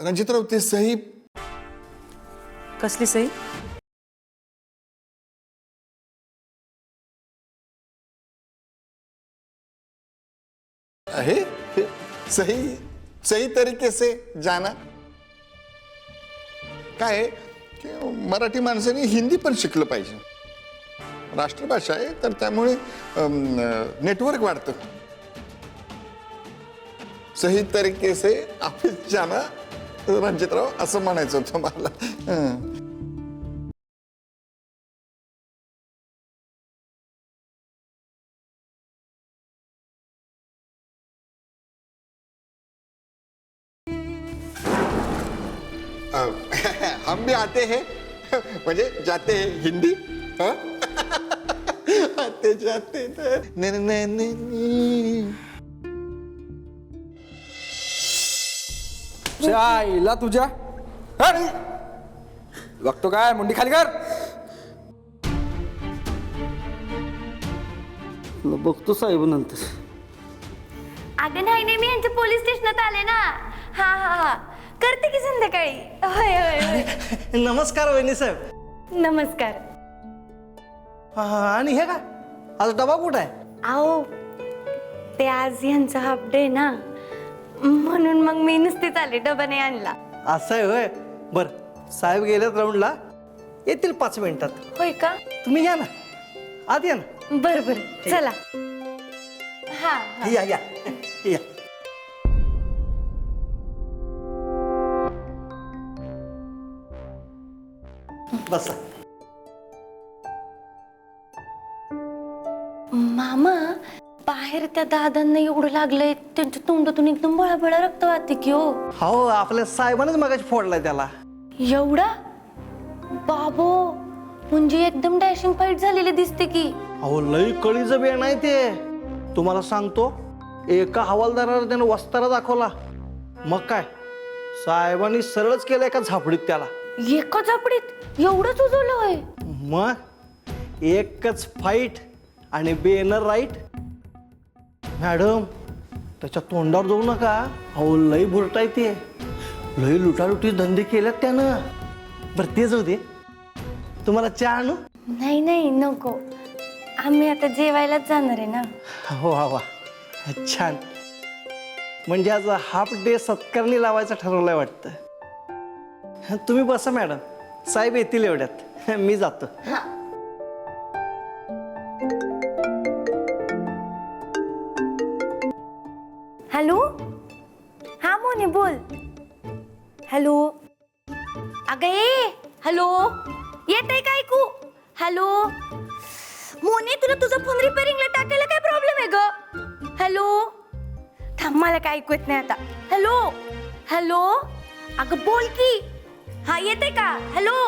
रणजितराव ती सही कसली सही? है सही सही तरीके से जाना काय आहे की मराठी माणसाने हिंदी पण शिकलं पाहिजे. राष्ट्रभाषा आहे तर त्यामुळे नेटवर्क वाढतं. सही तरीके से ऑफिस जाना रणजितराव असं म्हणायचं होतं मला. हम भी आते हैं म्हणजे जाते हैं हिंदी. आते जाते आईला तुझ्या बघतो काय मुंडी खाली कर. बघतो साहेब नंतर. अगं नाही मी यांच्या पोलीस स्टेशनात आले ना. हा हा हा करते की संध्याकाळी. होय होय होय. नमस्कार वहिनी साहेब. नमस्कार. आणि हे का आज डबा कुठं आहे? आओ ते आज यांचा हाफ डे ना म्हणून मग मी नुसतीच आले, डबा नाही आणला. असं आहे होय. बर साहेब गेलेत राऊंडला, येतील 5 मिनिटात. होय का? तुम्ही या ना, आत या ना. बर बर चला. हा या या या. बसा. मामा बाहेर त्या दादांना एवढं लागलंय, त्यांच्या तोंडातून एकदम बळाबळा रक्त वाहते की हो. हो आपल्या साहेबांनाच मगाशी फोडलाय त्याला. एवढा बाबो, म्हणजे एकदम डॅशिंग फाईट झालेली दिसते की. अहो लई कळीचं बेण आहे ते. तुम्हाला सांगतो, एका हवालदाराला त्यानं वस्तारा दाखवला. मग काय साहेबांनी सरळच केलं एका झापडीत त्याला. एका झापडीत एवढंच उजवलं होय? मग एकच फाईट आणि बेनर राईट. मॅडम त्याच्या तोंडावर जाऊ नका. अहो लई बुरटाय ते. लई लुटालुटी धंदे केल्यात त्यानं. बरं ते जाऊ दे, तुम्हाला चहा आणू? नाही नाही नको, आम्ही आता जेवायलाच जाणार आहे ना. हो वा छान. म्हणजे आज हाफ डे सत्कारणी लावायचा ठरवलाय वाटतं. तुम्ही बसा मॅडम, साहेब येतील एवढ्यात. मी जातो. हॅलो हा मोने बोल. हॅलो अगं ये. हॅलो येत आहे का ऐकू? हॅलो मोने, तुला तुझा फोन रिपेअरिंगला टाकायला काय प्रॉब्लेम आहे ग? हॅलो थांब, मला काय ऐकू येत नाही आता. हॅलो हॅलो अगं बोल की. हा येते का? हॅलो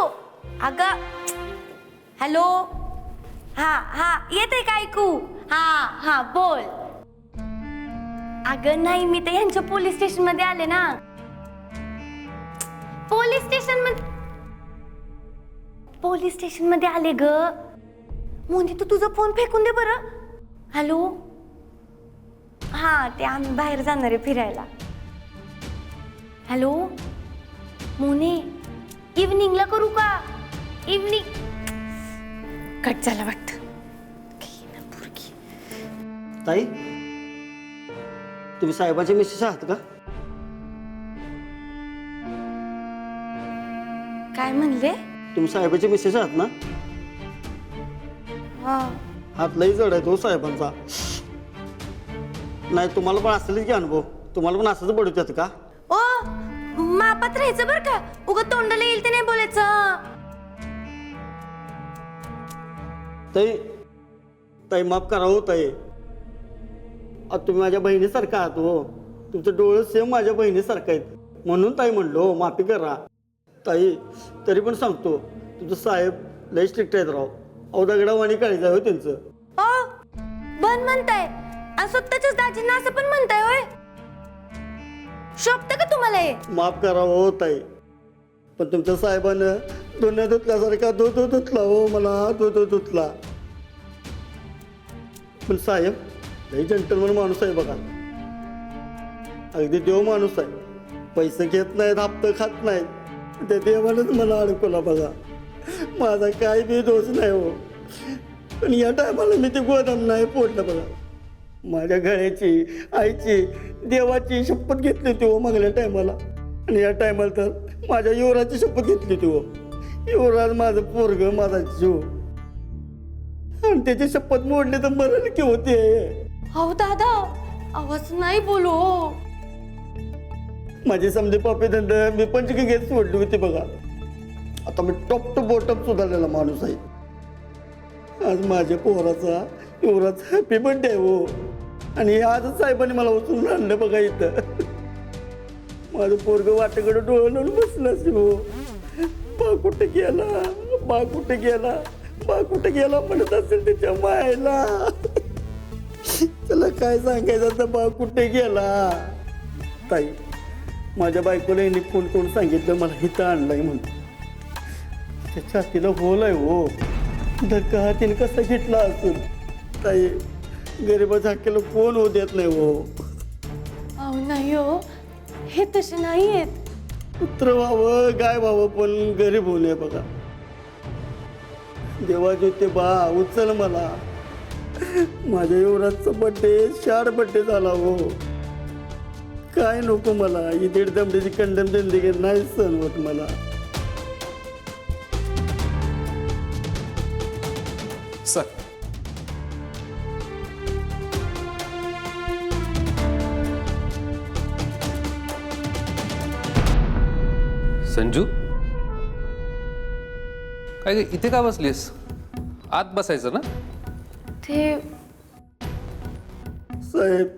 अगं हॅलो. हा हा येते का ऐकू? हा हा बोल. अगं नाही, मी तर यांच्या पोलीस स्टेशन मध्ये आले ना. पोलीस स्टेशन मध्ये आले ग. मोनी तू तुझा फोन फेकून दे बरं. हॅलो हा ते आम्ही बाहेर जाणार आहे फिरायला. हॅलो मोने, इव्हनिंगला करू का? इव्हनिंग कट झाला वाटतं. ताई तुम्ही साहेबांचे मिसेस आहात का? काय म्हणले? तुम्ही साहेबाचे मिसेस आहात ना? हा हात लई जड आहे तो साहेबांचा. नाही तुम्हाला पण असेलच की अनुभव. तुम्हाला पण असंच बडवतात का? ओ मापात राहायचं बरं का, उगाच तोंडाला येईल ते नाही बोलायचं. ताई ताई माफ करा हो ताई. तुम्ही माझ्या बहिणीसारखा आहात हो. तुमचं डोळं सेम माझ्या बहिणीसारखं आहेत म्हणून ताई म्हणलो माफी करा. ताई तरी पण सांगतो, तुमचं साहेब लई स्ट्रिक्ट आहेत राव. अहो दगडावाणी काळजी आहे हो त्यांचं. ओ बन म्हणताय आणि स्वतःच्याच दाजींना असं पण म्हणताय होय? शोभतं का तुम्हाला हे? माफ करा हो ताई, पण तुमच्या साहेबानं दोन्या धुतल्यासारखा दूध धुतला हो मला. दूध धुतला. पण साहेब लई जंटलमन माणूस आहे बघा. अगदी देव माणूस आहे. पैसे घेत नाहीत, हप्ते खात नाहीत, त्या देवानंच मला अडकवला बघा. माझा काय बी दोष नाही हो, पण या टायमाला मी ते गोदाम नाही फोडलं बघा. माझ्या घराची, आईची, देवाची शपथ घेतली होती हो मागल्या टायमाला. आणि या टायमाला तर माझ्या युवराची शपथ घेतली होती हो. युवराज माझं पोरग, माझा जीव, आणि त्याची शपथ मोडली तर मरण की होते. अहो दादा, आवाज नाही बोलो. माझी समजे पापी धंद मी पंचकी घेत सोडली होती बघा. आता मी टॉप टू बॉटम सुधारलेला माणूस आहे. आज माझ्या पोराचा, युवराज हॅपी बर्थडे हो, आणि आजच साहेबांनी मला उचलून आणलं बघा इथं. माझं पोरग वाटेकडे डोळं लावून बसलं असेल हो. बा कुठे गेला, बा कुठे गेला, बा कुठे गेला म्हणत असेल त्याच्या मायला. त्याला काय सांगायचं तर बा कुठे गेला. ताई, माझ्या बायकोला यांनी फोन करून सांगितलं मला इथं आणलंय म्हणून. त्याच्या तिला बोलाय हो, धक्का तिने कसा घेतला असेल. ताई, गरीबाच्या हक्काला कोण होऊ देत नाही हो. अहो नाही हो, हे तसे नाही आहेत. पुत्र व्हावं, गाय व्हावं, पण गरीब होऊ नये बघा. देवा ज्योती बा उचल मला. माझ्या युवराजचा बड्डे 4 बड्डे झाला हो. काय नको मला, ही 1.5 दमडीची कंडम जिंदगी नाही सहन होत मला. सर संजू, काय ग, इथे का बसलीस? आत बसायचं ना. ते साहेब,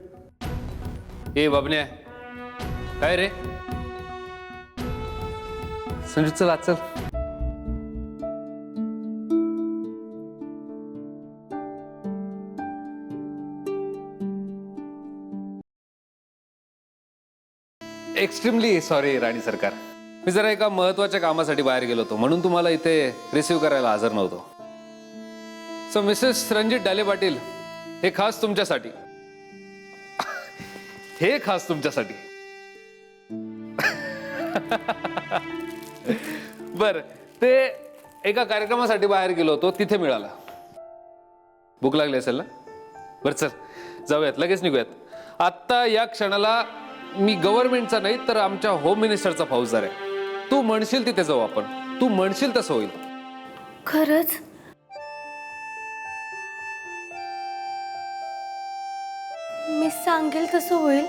ए बाबन्या, काय रे? संजू चल आत चल. एक्स्ट्रीमली सॉरी राणी सरकार, मी जरा एका महत्वाच्या कामासाठी बाहेर गेलो होतो, म्हणून तुम्हाला इथे रिसीव्ह करायला हजर नव्हतो. सो मिसेस रणजित डाले पाटील, हे खास तुमच्यासाठी. हे खास तुमच्यासाठी. बर, ते एका कार्यक्रमासाठी बाहेर गेलो होतो, तिथे मिळाला. भूक लागली असेल ना? बर चल जाऊयात, लगेच निघूयात. आत्ता या क्षणाला मी गव्हर्नमेंटचा नाही तर आमच्या होम मिनिस्टरचा फौजदार आहे. तू म्हणशील तिथे जाऊ आपण, तू म्हणशील तसं होईल. खरंच? मी सांगेल तसं होईल.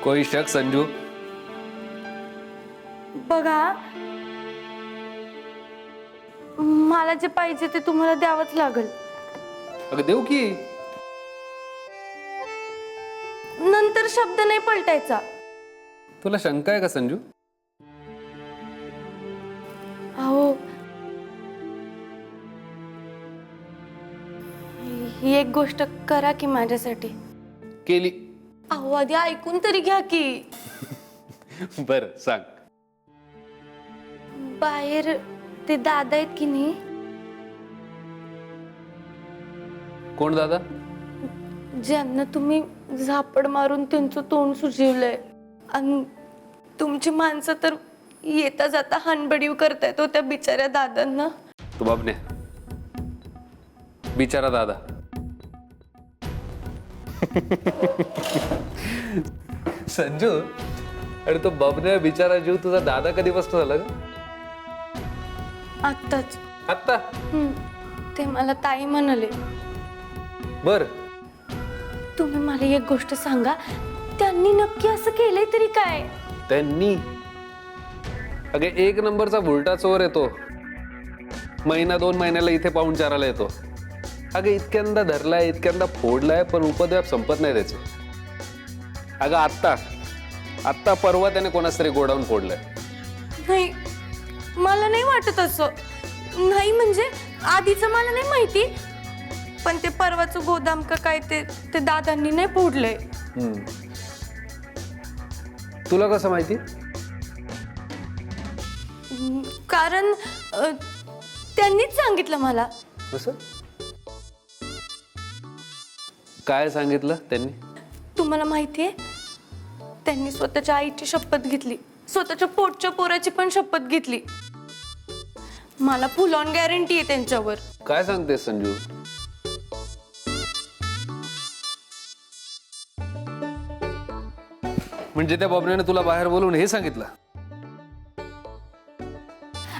कोई शक संजू? बघा, मला जे पाहिजे ते तुम्हाला द्यावंच लागेल. अगं देऊ की. नंतर शब्द नाही पलटायचा. तुला शंका आहे का संजू? अहो, ही एक गोष्ट करा की माझ्यासाठी. केली. अहो, आधी ऐकून तरी घ्या की. बर सांग. बाहेर ते दादा आहेत की नाही, कोण दादा? ज्यांना तुम्ही झापड मारून त्यांचं तोंड सुजवलंय, आणि तुमची माणसं तर येता जाता हनबडीव करतायत हो त्या बिचाऱ्या दादांना. तू बाबने, बिचारा दादा. संजू, अरे तो बाबने बिचारा जीव तुझा दादा कधीपासून झाला ग? आत्ताच. आत्ता? ते मला ताई म्हणाले. बर, तुम्ही मला एक गोष्ट सांगा, त्यांनी नक्की असं केलंय तरी काय? त्यांनी? अगे 1 नंबरचा भुलटा चोर येतो, 1-2 महिन्याला इथे पाहुणचाराला येतो. अगं इतक्यांदा धरलाय, इतक्यांदा फोडलाय, पण उपद्व्याप संपत नाही त्याचे. अगं आत्ता परवा त्याने कोणाच तरी गोडाऊन फोडलंय. नाही, मला नाही वाटत असं. नाही म्हणजे आधीच मला नाही माहिती, पण ते परवाचं गोदाम का काय ते दादांनी नाही फोडलंय. तुला कसं माहिती? कारण त्यांनीच सांगितलं मला. कसं काय सांगितलं त्यांनी? तुम्हाला माहितीये त्यांनी स्वतःच्या आईची शपथ घेतली, स्वतःच्या पोटच्या पोराची पण शपथ घेतली. मला फुल ऑन गॅरंटी आहे त्यांच्यावर. काय सांगतेस संजू? म्हणजे त्या बॉबण्याने तुला बाहेर बोलवून हे सांगितलं?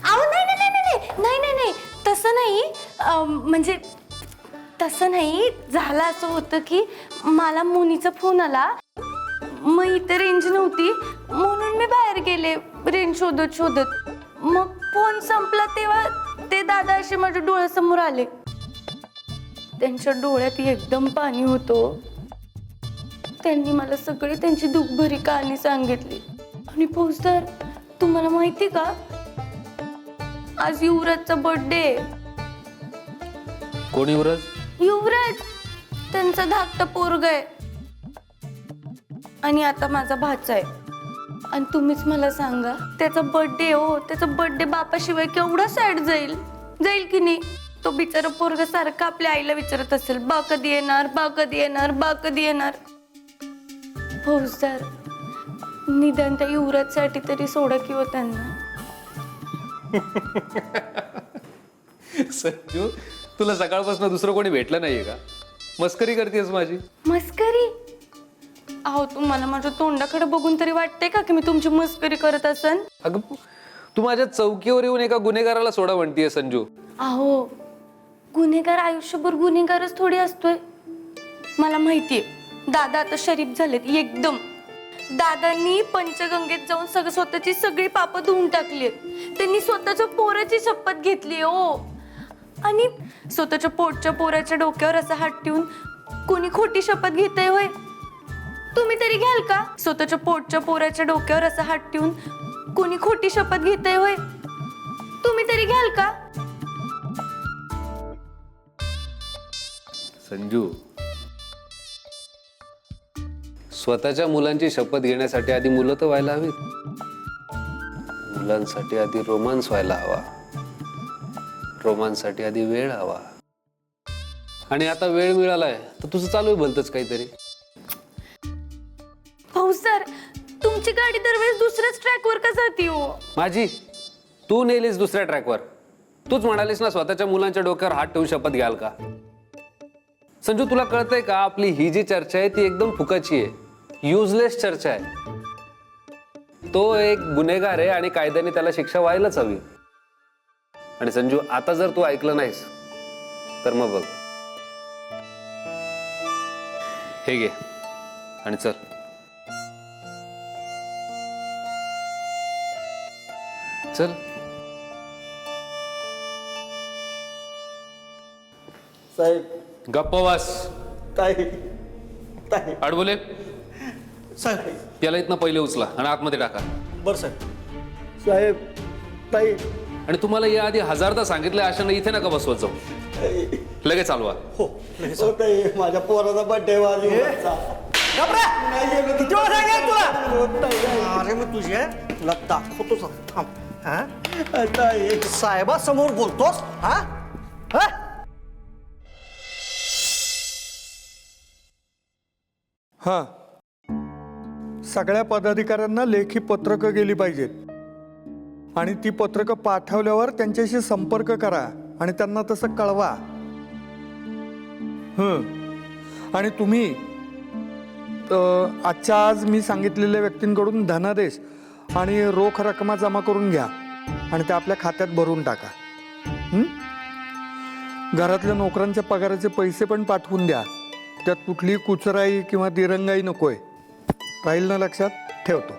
अहो नाही नाही नाही नाही नाही नाही नाही तसं नाही. म्हणजे तसं नाही झालं. असं होतं की मला मुनीचा फोन आला, मग इथे रेंज नव्हती म्हणून मी बाहेर गेले रेंज शोधत शोधत. मग फोन संपला तेव्हा ते दादा असे माझ्या डोळ्यासमोर आले. त्यांच्या डोळ्यात एकदम पाणी होतं. त्यांनी मला सगळी त्यांची दुःखभरी कहाणी सांगितली. आणि फौजदार, तुम्हाला माहिती का, आज युवराजचा बर्थडे. कोण युवराज? युवराज, त्यांचा धाकटा पोरगा आहे. आणि आता माझा भाचा आहे. आणि तुम्हीच मला सांगा, त्याचा बर्थडे हो, त्याचा बर्थडे बापाशिवाय केवढा सॅड जाईल की नाही? तो बिचारा पोरगा सारखा आपल्या आईला विचारत असेल, बा कधी येणार, बा कधी येणार, बा कधी येणार. फौजदार, निदान त्या युवराजसाठी तरी सोडा किंवा त्यांना. संजू, तुला सकाळपासून दुसरं कोणी भेटलं नाहीये का? मस्करी करतेस माझी? मस्करी? अहो, तुम्हाला माझ्या तोंडाकडे बघून तरी वाटतंय का की मी तुमची मस्करी करत असन? अगं, तू माझ्या चौकीवर येऊन एका गुन्हेगाराला सोडा म्हणतीये संजू. अहो, गुन्हेगार आयुष्यभर गुन्हेगारच थोडी असतोय. मला माहितीये, दादा आता शरीफ झालेत एकदम. दादांनी पंचगंगेत जाऊन स्वतःची सगळी पापं धुवून टाकली. त्यांनी स्वतःच्या पोराची शपथ घेतली हो. आणि स्वतःच्या पोटच्या पोराच्या डोक्यावर असा हात ठेवून कोणी खोटी शपथ घेतय होय? तुम्ही तरी घ्याल का? स्वतःच्या पोटच्या पोराच्या डोक्यावर असा हात ठेवून कोणी खोटी शपथ घेतय होय? तुम्ही तरी घ्याल का? संजू, स्वतःच्या मुलांची शपथ घेण्यासाठी आधी मुलं तर व्हायला हवीत. मुलांसाठी आधी रोमांस व्हायला हवा. रोमांससाठी आधी वेळ हवा. आणि आता वेळ मिळालाय तर तुझं चालू आहे भलतंच काहीतरी. फौजदार, तुमची गाडी दरवेळेस दुसऱ्याच ट्रॅकवर का जाती हो? माझी? तू नेलीस दुसऱ्या ट्रॅकवर. तूच म्हणालीस ना स्वतःच्या मुलांच्या डोक्यावर हात ठेवून शपथ घ्याल का. संजू, तुला कळतंय का, आपली ही जी चर्चा आहे ती एकदम फुकाची आहे, युजलेस चर्चा आहे. तो एक गुन्हेगार आहे आणि कायद्याने त्याला शिक्षा व्हायलाच हवी. आणि संजू, आता जर तू ऐकलं नाहीस तर मग बघ. हे घे आणि चल. चल. साहेब, गप्प बस. ताई ताई आडबोले, साहेब. याला इथनं पहिले उचला आणि आतमध्ये टाका. बरं साहेब. साहेब, ताई. आणि तुम्हाला या आधी हजारदा सांगितलं अशाने इथे नका बसवत जाऊ. लगेच चालवा. हो ताई, माझ्या पोराचा बर्थडे किती वेळा सांगेल तुला? अरे मग तुला दाखवतोच आता. थांब. हा ताई, साहेबासमोर बोलतोस? हा हा? हां, सगळ्या पदाधिकाऱ्यांना लेखी पत्रकं गेली पाहिजेत. आणि ती पत्रकं पाठवल्यावर त्यांच्याशी संपर्क करा आणि त्यांना तसं कळवा. आणि तुम्ही आजच्या आज मी सांगितलेल्या व्यक्तींकडून धनादेश आणि रोख रक्कमा जमा करून घ्या आणि त्या आपल्या खात्यात भरून टाका. घरातल्या नोकरांच्या पगाराचे पैसे पण पाठवून द्या. त्यात कुठली कुचराई किंवा दिरंगाई नकोय. राहील ना लक्षात? ठेवतो.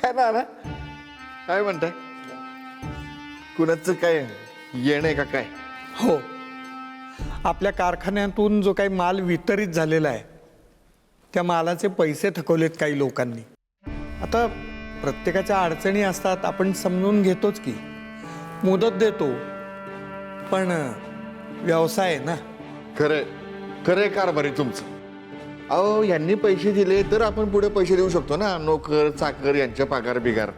काय ना काय म्हणताय? कुणाचं काय येणे का काय? हो, आपल्या कारखान्यातून जो काही माल वितरित झालेला आहे त्या मालाचे पैसे थकवलेत काही लोकांनी. आता प्रत्येकाच्या अडचणी असतात, आपण समजून घेतोच की, मुदत देतो, पण व्यवसाय आहे ना. खरंय खरंय कारभारी तुमचं. अहो यांनी पैसे दिले तर आपण पुढे पैसे देऊ शकतो ना, नोकर चाकर यांच्या पगार बिगार.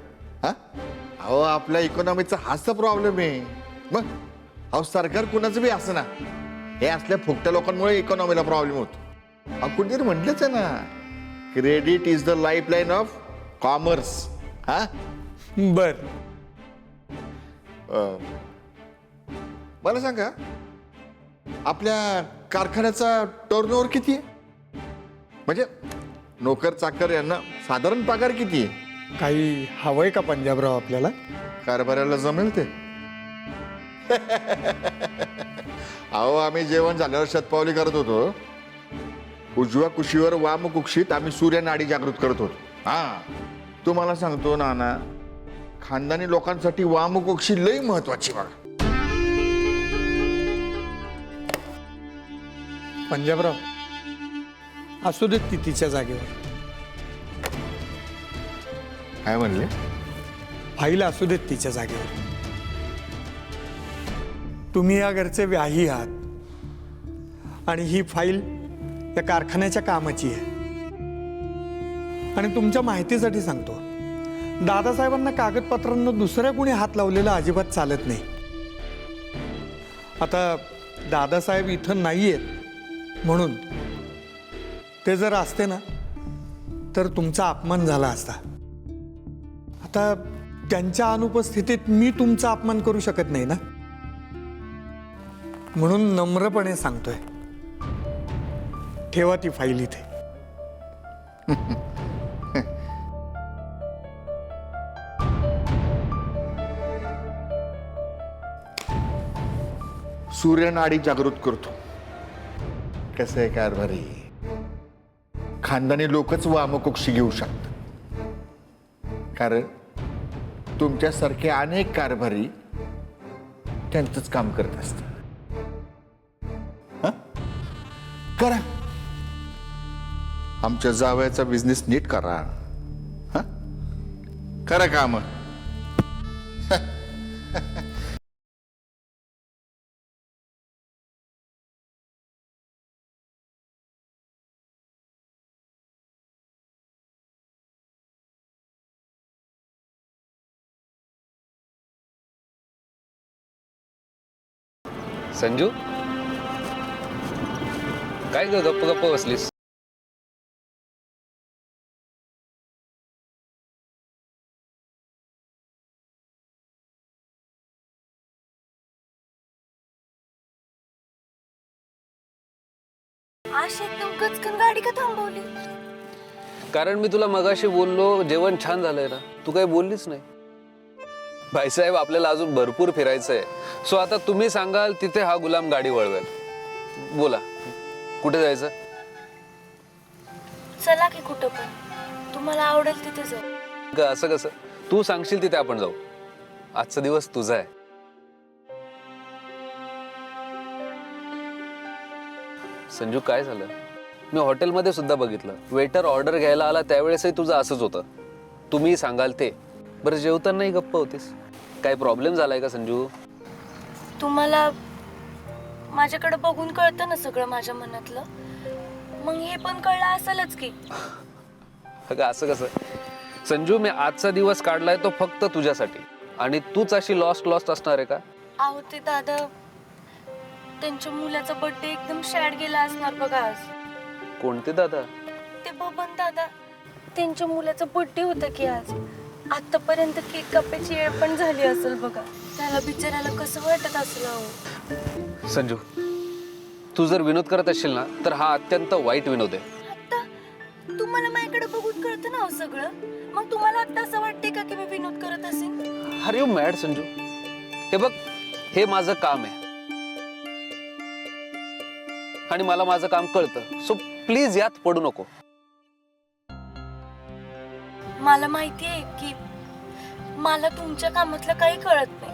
हा अहो आपल्या इकॉनॉमीचा हाच तर प्रॉब्लेम आहे. मग अहो सरकार कुणाचं बी असं ना, हे असल्या फुकट्या लोकांमुळे इकॉनॉमीला प्रॉब्लेम होतो. अहो कुठेतरी म्हटलंच आहे ना, credit is the life line of commerce. हा बर, मला सांगा आपल्या कारखान्याचा टर्नओव्हर किती आहे? म्हणजे नोकर चाकर यांना साधारण पगार किती आहे? काही हवंय का पंजाबराव आपल्याला? कारभाराला जमेल ते? अहो आम्ही जेवण झाल्यावर शतपावली करत होतो. उजव्या कुशीवर वाम कुक्षीत आम्ही सूर्य नाडी जागृत करत होतो. हा तुम्हाला सांगतो नाना, खानदानी लोकांसाठी वाम कुक्षी लई महत्वाची बघा. पंजाबराव असू देत ती तिच्या जागेवर. काय म्हणले? फाईल असू देत तिच्या जागेवर. तुम्ही या घरचे व्याही आहात आणि ही फाईल या कारखान्याच्या कामाची आहे. आणि तुमच्या माहितीसाठी सांगतो, दादासाहेबांना कागदपत्रांना दुसऱ्या कोणी हात लावलेला अजिबात चालत नाही. आता दादासाहेब इथं नाही आहेत म्हणून ते जर असते ना तर तुमचा अपमान झाला असता. आता त्यांच्या अनुपस्थितीत मी तुमचा अपमान करू शकत नाही ना, म्हणून नम्रपणे सांगतोय, ठेवा ती फाईल इथे. सूर्य नाडी जागृत करतो. कसं आहे कारभारी, खानदानी लोकच वामकुक्षी घेऊ शकतात. कारण तुमच्यासारखे अनेक कारभारी त्यांचंच काम करत असतात. करा आमच्या जावयाचा बिझनेस नीट करा. करा काम. संजू, काय ग गप्प गप्प बसलीस? आज एकदम गचकन गाडी का थांबवली? कारण मी तुला मगाशी बोललो जेवण छान झालंय ना, तू काही बोललीच नाही. भाईसाहेब आपल्याला अजून भरपूर फिरायचंय. सो आता तुम्ही सांगाल तिथे हा गुलाम गाडी वळवेल. बोला कुठे जायचं? चला की कुठं पण तुम्हाला आवडेल तिथे जाऊ. असं कसं? तू सांगशील तिथे आपण जाऊ. आजचा दिवस तुझा आहे. संजू काय झालं? मी हॉटेलमध्ये सुद्धा बघितलं, वेटर ऑर्डर घ्यायला आला त्यावेळेसही तुझं असंच होतं. तुम्ही सांगाल ते. बरं जेवतानाही गप्प होतीस. काय प्रॉब्लेम झालाय का संजू? तुम्हाला माझ्याकडे बघून कळतं ना सगळं माझ्या मनातलं, मग हे पण कळलं असेलच की. अगं असं कसं? संजू मी आजचा दिवस काढलाय तो फक्त तुझ्यासाठी, आणि तूच अशी लॉस्ट असणार आहे का? आहो ते दादा, त्यांच्या मुलाचा बर्थडे एकदम शॅड गेला असणार बघा आज. कोणते दादा? ते बबन दादा, त्यांच्या मुलाचा बर्थडे होता की आज. आतापर्यंत केक कापायची वेळ पण झाली असेल बघा. त्याला बिचारायला कसं वाटत असेल अहो. संजू, तू जर विनोद करत असशील ना तर हा अत्यंत वाईट विनोद आहे. आता तुम्हाला माझ्याकडे बघून कळतं ना सगळं, मग तुम्हाला आता असं वाटतंय का की मी विनोद करत असेल? Are you mad Sanju? हे बघ, हे माझं काम आहे आणि मला माझं काम कळतं. सो प्लीज यात पडू नको. मला माहिती आहे की मला तुमच्या कामातलं काही कळत नाही,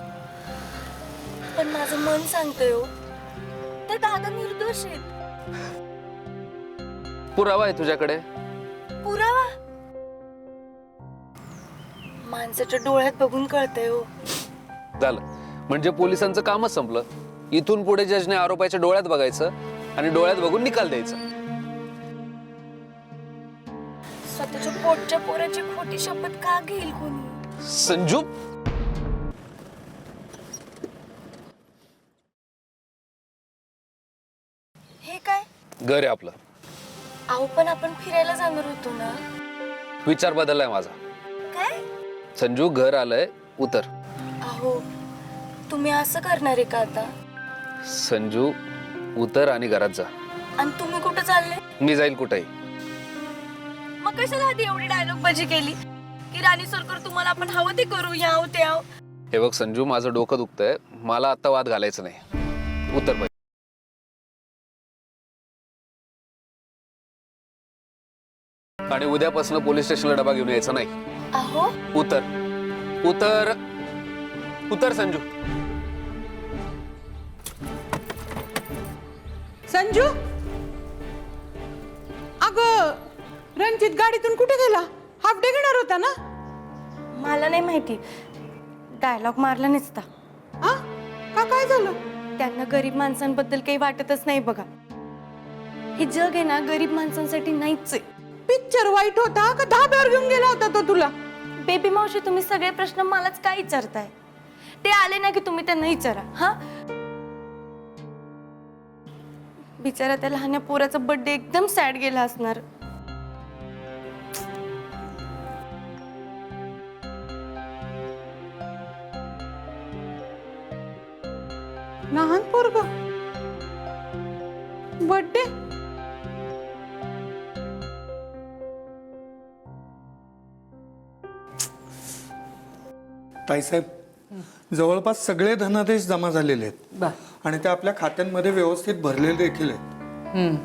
पण माझं मन सांगतंय हो, ते दादा निर्दोष आहेत. पुरावा आहे तुझ्याकडे? पुरावा? माणसाच्या डोळ्यात बघून कळतंय हो. झालं म्हणजे पोलिसांचं कामच संपलं. इथून पुढे जजने आरोपाच्या डोळ्यात बघायचं आणि डोळ्यात बघून निकाल द्यायचा. स्वतःच्या पोटच्या पोराची खोटी शपथ का घेईल कोणी? संजू हे काय? घर आहे आपलं. अहो पण आपण फिरायला जाणार होतो ना. विचार बदललाय माझा. काय? संजू घर आलंय, उतर. अहो तुम्ही असं करणार आहे का आता? संजू उतर आणि घरात जा. आणि तुम्ही कुठं चालले? मी जाईल कुठेही. मग कशाला आधी एवढी डायलॉग बाजी केली की राणी सरकार तुम्हाला आपण हवं ते करू, याव ते याव? हे बघ संजू, माझं डोकं दुखतंय, मला आता वाद घालायचं नाही. उतर बाई. आणि उद्यापासून पोलीस स्टेशनला डबा घेऊन यायचा नाही. अहो उतर उतर उतर संजू. संजू, अगं रणजित गाडीतून कुठे गेला? हाफ डे घेणार होता ना? मला नाही माहिती, डायलॉग मारला नसता. आ? का काय झालं? त्यांना गरीब माणसांबद्दल काही वाटतच नाही बघा. हे जग आहे ना गरीब माणसांसाठी नाहीच आहे. पिक्चर वाईट होता का धाब्यावर घेऊन गेला होता तो तुला? बेबी मावशी, तुम्ही सगळे प्रश्न मलाच काय विचारताय? ते आले ना की तुम्ही त्यांना विचारा. हा, बिचारा त्या लहान पोराचा बर्थडे एकदम सॅड गेला असणार. लहान पोरग बर्थडे? ताईसाहेब, जवळपास सगळे धनादेश जमा झालेले आहेत आणि ते आपल्या खात्यांमध्ये व्यवस्थित भरलेले देखील आहेत.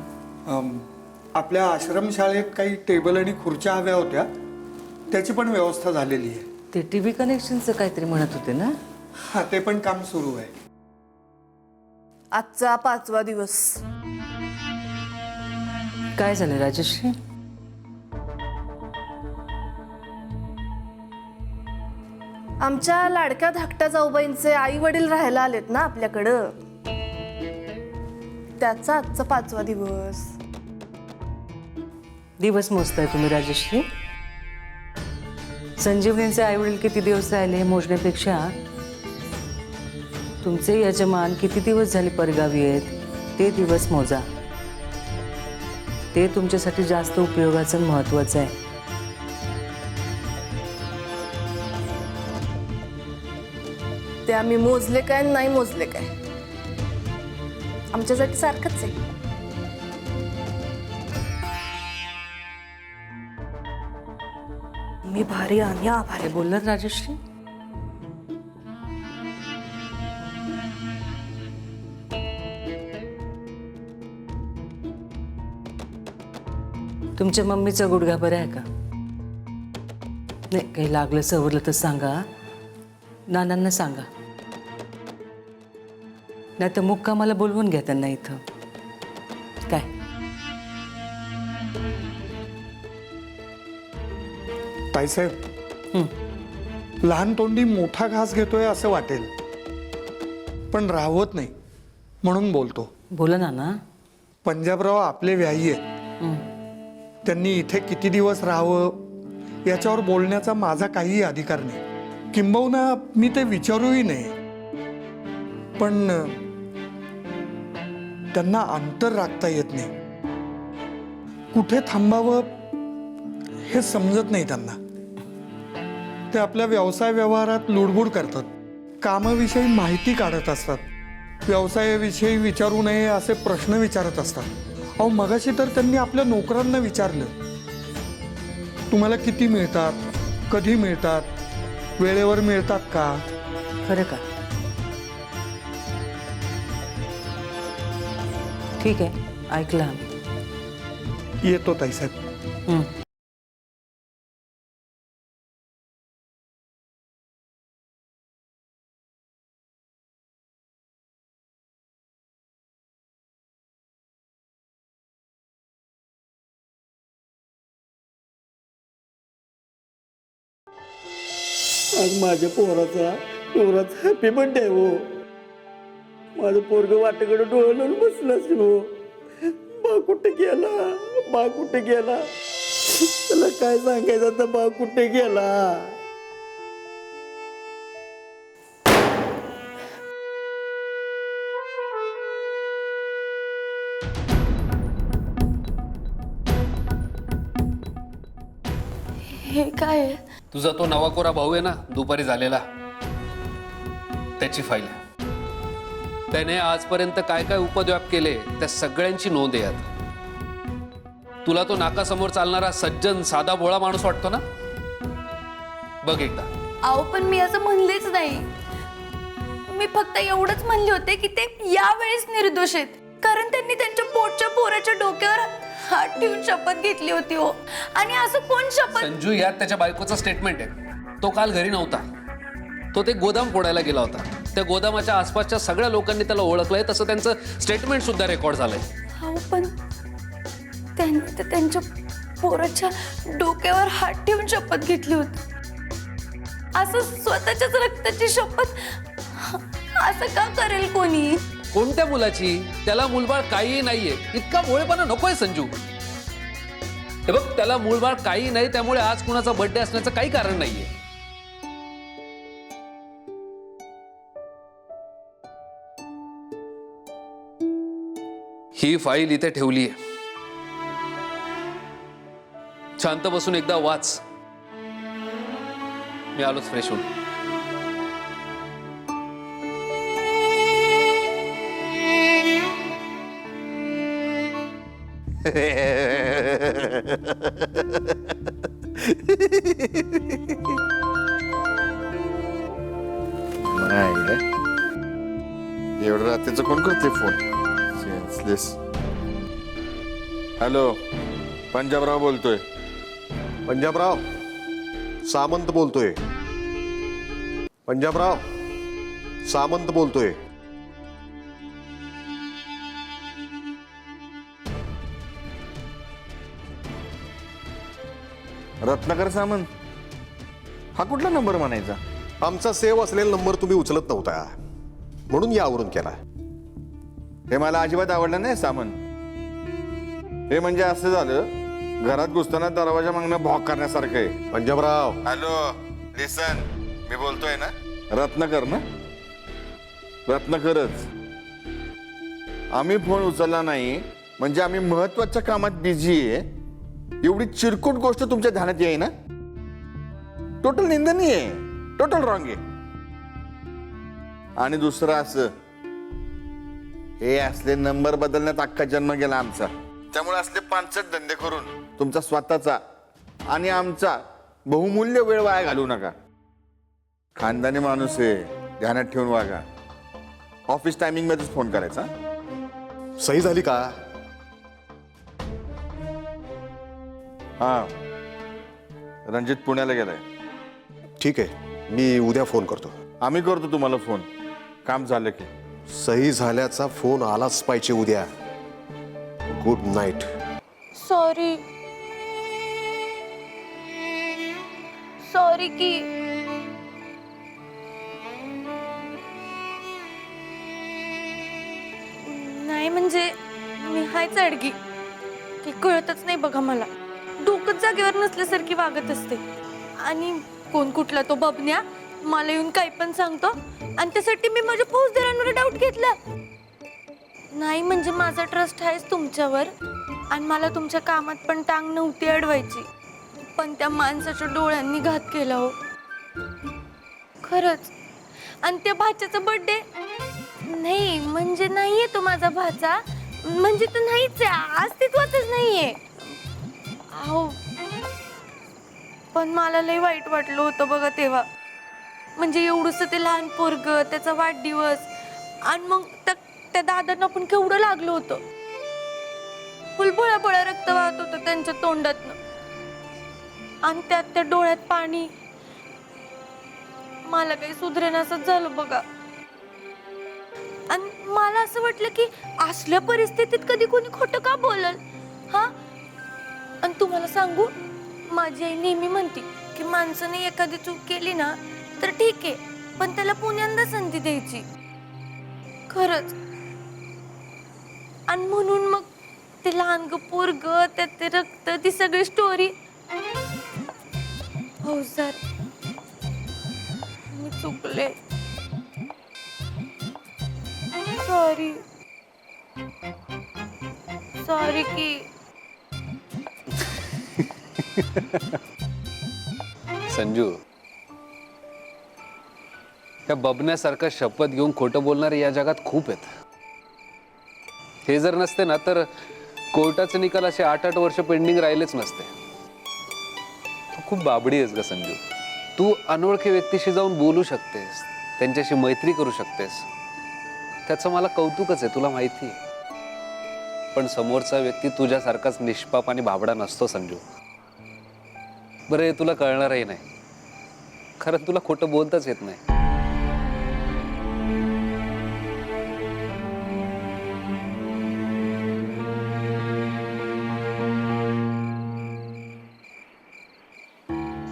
आपल्या आश्रमशाळेत काही टेबल आणि खुर्च्या हव्या होत्या, त्याची पण व्यवस्था झालेली आहे. ते टीव्ही कनेक्शनचं काहीतरी म्हणत होते ना? हा, ते पण काम सुरू आहे. आजचा 5वा दिवस. काय झालं राजश्री? आमच्या लाडक्या धाकट्या जाऊबाईंचे आई वडील राहायला आलेत ना आपल्याकडं, त्याचा आजचा 5वा दिवस. दिवस मोजताय तुम्ही राजश्री? संजीवनींचे आई वडील किती दिवस राहिले हे मोजण्यापेक्षा तुमचे यजमान किती दिवस झाले परगावी आहेत ते दिवस मोजा. ते तुमच्यासाठी जास्त उपयोगाचं आणि महत्वाचं आहे. ते आम्ही मोजले काय नाही मोजले काय, आमच्यासाठी सारखंच आहे. मी भारी आणि आभारी. काय बोललात राजश्री? तुमच्या मम्मीचा गुडघा बरा आहे का? नाही, काही लागलं सवरलं तर सांगा, नानांना सांगा. नाही तर मुक्कामाला बोलवून घ्या त्यांना इथं. काय ताईसाहेब, लहान तोंडी मोठा घास घेतोय असं वाटेल, पण राहवत नाही म्हणून बोलतो. बोला नाना. पंजाबराव आपले व्याही आहेत. त्यांनी इथे किती दिवस राहावं याच्यावर बोलण्याचा माझा काहीही अधिकार नाही. किंबहुना मी ते विचारूही नाही. पण त्यांना अंतर राखता येत नाही. कुठे थांबावं हे समजत नाही त्यांना. ते आपल्या व्यवसाय व्यवहारात लुडबुड करतात, कामाविषयी माहिती काढत असतात, व्यवसायाविषयी विचारू नये असे प्रश्न विचारत असतात. अहो, मगाशी तर त्यांनी आपल्या नोकरांना विचारलं, तुम्हाला किती मिळतात, कधी मिळतात, वेळेवर मिळतात का? खरं का? ठीक आहे, ऐकलं आम्ही. येतो ताईसाहेब. आज माझ्या पोराचा हॅपी बर्थडे आहे हो. माझं पोरग वाटेकडे डोळे लावून बसलं असेल हो. बा कुठे गेला, बा कुठे गेला. त्याला काय सांगायचं आता भाऊ कुठे गेला? हे काय आहे? तुझा तो नवाकोरा भाऊ आहे ना दुपारी झालेला, त्याची फाईल आहे. त्याने आजपर्यंत काय काय उपद्व्याप केले त्या सगळ्यांची नोंद आहे यात. तुला तो नाकासमोर चालणारा सज्जन साधा भोळा माणूस वाटतो ना? बघ एकदा. अहो पण मी असं म्हणलेच नाही. मी फक्त एवढंच म्हणले होते की ते यावेळेस निर्दोष आहेत, कारण त्यांनी त्यांच्या पोटच्या पोराच्या डोक्यावर हात ठेवून शपथ घेतली होती हो. आणि असं कोण शपथ? संजू, यात त्याच्या बायकोचं स्टेटमेंट आहे. तो काल घरी नव्हता, तो ते गोदाम फोडायला गेला होता. त्या गोदामाच्या आसपासच्या सगळ्या लोकांनी त्याला ओळखलंय, तसं त्यांचं स्टेटमेंट सुद्धा रेकॉर्ड झालंय. अहो पण त्यांनी तर त्यांच्या पोराच्या डोक्यावर हात ठेवून शपथ घेतली होती. असं स्वतःच्याच रक्ताची शपथ असं का करेल कोणी? कोणत्या मुलाची? त्याला मूलबाळ काहीही नाहीये. इतका भोळेपणा नकोय संजू. हे बघ, त्याला मूलबाळ काही नाही, त्यामुळे आज कुणाचा बर्थडे असण्याचं काही कारण नाहीये. ही फाईल इथे ठेवलीये. शांत बसून एकदा वाच. मी आलोच फ्रेश होऊन. एवढं रात्रीचं कोण करते फोन? सेन्सलेस. हॅलो, पंजाबराव बोलतोय. पंजाबराव, सामंत बोलतोय. पंजाबराव, सामंत बोलतोय. रत्नाकर सामंत, हा कुठला नंबर म्हणायचा? आमचा सेव्ह असलेला नंबर तुम्ही उचलत नव्हता, म्हणून यावरून केला. हे मला अजिबात आवडलं नाही सामंत. हे म्हणजे असं झालं, घरात घुसताना दरवाजा मागणं भॉक करण्यासारखं आहे. पंजाबराव, हॅलो, लिसन, मी बोलतोय ना, रत्नाकर ना? रत्नाकरच. आम्ही फोन उचलला नाही म्हणजे आम्ही महत्वाच्या कामात बिझी आहे, एवढी चिरकुट गोष्ट तुमच्या ध्यानात येई ना? टोटल निंदनीय आहे, टोटल रॉंग आहे. आणि दुसरं असं, हे असले नंबर बदलण्यात अख्खा जन्म गेला आमचा. त्यामुळे असले पानसट धंदे करून तुमचा स्वतःचा आणि आमचा बहुमूल्य वेळ वाया घालवू नका. खानदानी माणूस आहे, ध्यानात ठेवून वागा. ऑफिस टायमिंग मध्येच फोन करायचा. सही झाली का? हा, रणजित पुण्याला गेलाय. ठीक आहे, मी उद्या फोन करतो. आम्ही करतो तुम्हाला फोन, काम झालं की. सही झाल्याचा फोन आलाच पाहिजे उद्या. Good night. सॉरी. सॉरी की नाही म्हणजे मी हायच अडगी की कळतच नाही बघा मला. डोकंच जागेवर नसल्यासारखी वागत असते. आणि कोण कुठला तो बबन्या मला येऊन काही पण सांगतो आणि त्यासाठी मी माझ्या फौजदारांवर डाऊट घेतला. नाही म्हणजे माझा ट्रस्ट आहेच तुमच्यावर आणि मला तुमच्या कामात पण टांग नव्हती अडवायची, पण त्या माणसाच्या डोळ्यांनी घात केला हो खरंच. आणि त्या भाच्याचा बर्थडे नाही म्हणजे नाहीये तो माझा भाचा, म्हणजे तो नाहीच आहे, अस्तित्वातच नाहीये. अहो पण मला लय वाईट वाटलं होतं बघा तेव्हा. म्हणजे एवढंसं ते लहान पोरग, त्याचा वाढदिवस, आणि मग त्या दादांना पण केवढं लागलं होतं. फुलबोळा रक्त वाहत होतं त्यांच्या तोंडातनं आणि त्यात त्या डोळ्यात पाणी. मला काही सुधरेनासंच झालं बघा. आणि मला असं वाटलं की असल्या परिस्थितीत कधी कोणी खोटं का बोलल हा. आणि तुम्हाला सांगू, माझी आई नेहमी म्हणते की माणसाने एखादी चूक केली ना तर ठीक आहे, पण त्याला पुण्यांदा संधी द्यायची. खरंच. आणि म्हणून मग ते लहान ग पोरग त्यात ते रक्त ती सगळी स्टोरी. हो सर मी चुकले. सॉरी सॉरी की. संजू, या बबण्यासारखं शपथ घेऊन खोटं बोलणारे या जगात खूप आहेत. हे जर नसते ना तर कोर्टाचे निकाल असे 8-8 वर्ष पेंडिंग राहिलेच नसते. तू खूप बाबडी आहेस ग संजू. तू अनोळखी व्यक्तीशी जाऊन बोलू शकतेस, त्यांच्याशी मैत्री करू शकतेस, त्याचं मला कौतुकच आहे, तुला माहिती आहे. पण समोरचा व्यक्ती तुझ्यासारखाच निष्पाप आणि भाबडा नसतो संजू. बरं हे तुला कळणारही नाही, खरं तुला खोटं बोलताच येत नाही.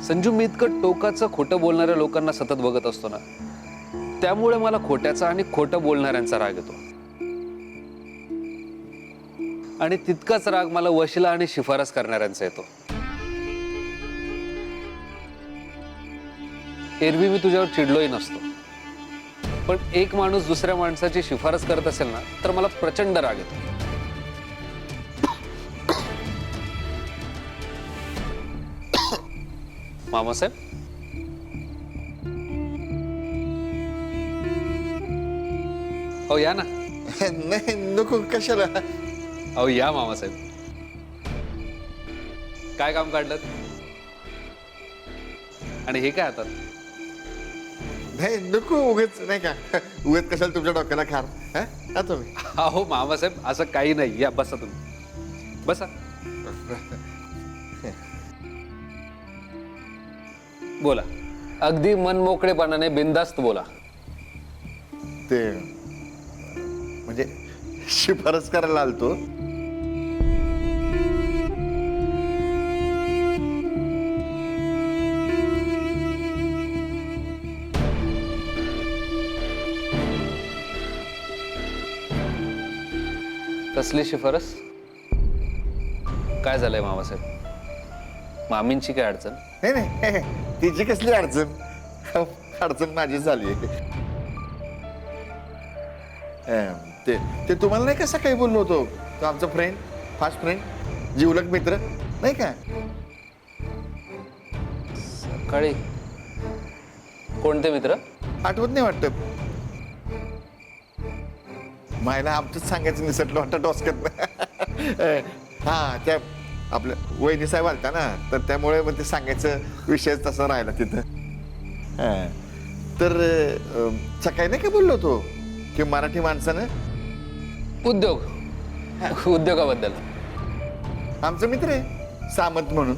संजू, मी इतकं टोकाचं खोटं बोलणाऱ्या लोकांना सतत बघत असतो ना, त्यामुळे मला खोट्याचा आणि खोटं बोलणाऱ्यांचा राग येतो. आणि तितकाच राग मला वशिला आणि शिफारस करणाऱ्यांचा येतो. एरवी मी तुझ्यावर चिडलोही नसतो, पण एक माणूस दुसऱ्या माणसाची शिफारस करत असेल ना तर मला प्रचंड राग येतो. मामासाहेब, हो या ना. नाही नको, कशाला. अहो या मामासाहेब. काय काम काढलं आणि हे काय हातात? नाही नको, उगेच नाही का, उगेच कशाला तुमच्या डोक्याला खार. हा तुम्ही. अहो मामासाहेब, असं काही नाही. या बसा तुम्ही, बसा. बोला, अगदी मनमोकळेपणाने बिनधास्त बोला. ते म्हणजे शिफारस करायला आलतो. कसली शिफारस? काय झालंय मामासाहेब? मामींची काय अडचण? नाही नाही, तिची कसली अडचण. अडचण माझी झाली. ते ते तुम्हाला नाही का सकाळी बोललो होतो, तो आमचा फ्रेंड, फास्ट फ्रेंड, जीवलग मित्र नाही का. सकाळी कोणते मित्र? आठवत नाही वाटत. मायला आमचंच सांगायचं निसटलं वाटतं डोसक्यात. हा, त्या आपल्या वहिनी साहेब आलता ना, तर त्यामुळे मग ते सांगायचं विषय तसा राहिला तिथं. तर सकाळी नाही का बोललो होतो की मराठी माणसानं उद्योगाबद्दल. आमचा मित्र आहे सामंत म्हणून,